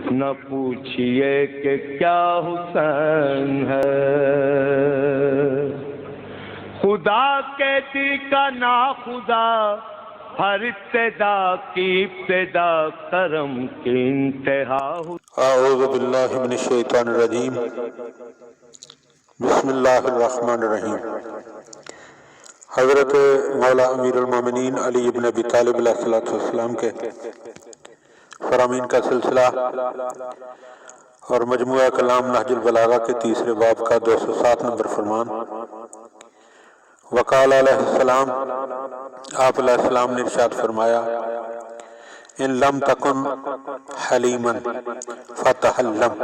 نہ پوچھئے کہ کیا حسین ہے، خدا کے دی کا نا خدا، ہر ابتدا کی ابتدا کرم کی انتہا۔ اعوذ باللہ من الشیطان الرجیم، بسم اللہ الرحمن الرحیم۔ حضرت مولا امیر المومنین علی ابن ابی طالب علیہ السلام کے فرامین کا سلسلہ اور مجموعہ کلام نہج البلاغہ کے تیسرے باب کا 207 نمبر فرمان۔ وقال علیہ السلام، آپ علیہ السلام نے ارشاد فرمایا، ان لم تکن حلیما فتحلم۔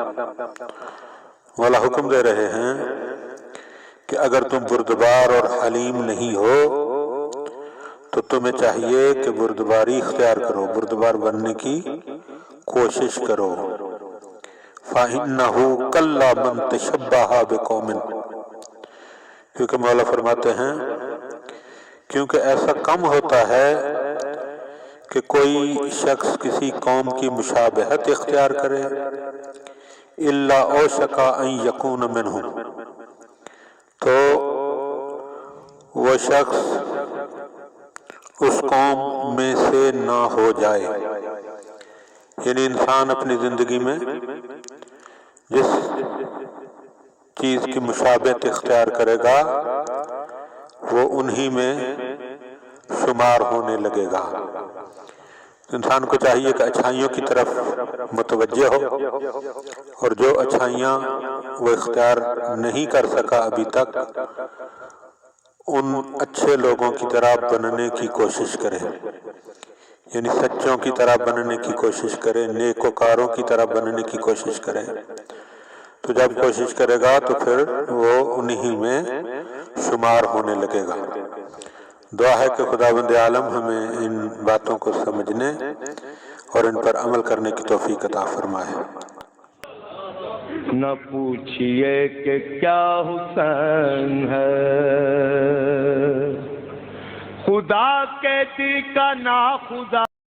مولا حکم دے رہے ہیں کہ اگر تم بردبار اور حلیم نہیں ہو تو تمہیں چاہیے کہ بردباری اختیار کرو، بردبار بننے کی کوشش کرو۔ فَإِنَّهُ قَلَّ مَن تَشَبَّهَ بِقَوْمٍ، کیونکہ مولا فرماتے ہیں کیونکہ ایسا کم ہوتا ہے کہ کوئی شخص کسی قوم کی مشابہت اختیار کرے، إِلَّا أَوْشَكَ أَن يَكُونَ مِنْهُمْ، تو وہ شخص اس قوم میں سے نہ ہو جائے۔ یعنی انسان اپنی زندگی میں جس چیز کی مشابہت اختیار کرے گا وہ انہی میں شمار ہونے لگے گا۔ انسان کو چاہیے کہ اچھائیوں کی طرف متوجہ ہو، اور جو اچھائیاں وہ اختیار نہیں کر سکا ابھی تک ان اچھے لوگوں کی طرح بننے کی کوشش کرے، یعنی سچوں کی طرح بننے کی کوشش کرے، نیکوکاروں کی طرح بننے کی کوشش کرے۔ تو جب کوشش کرے گا تو پھر وہ انہی میں شمار ہونے لگے گا۔ دعا ہے کہ خداوند عالم ہمیں ان باتوں کو سمجھنے اور ان پر عمل کرنے کی توفیق عطا فرمائے۔ نہ پوچھئے کہ کیا حسین ہے، خدا کے دی کا نا خدا،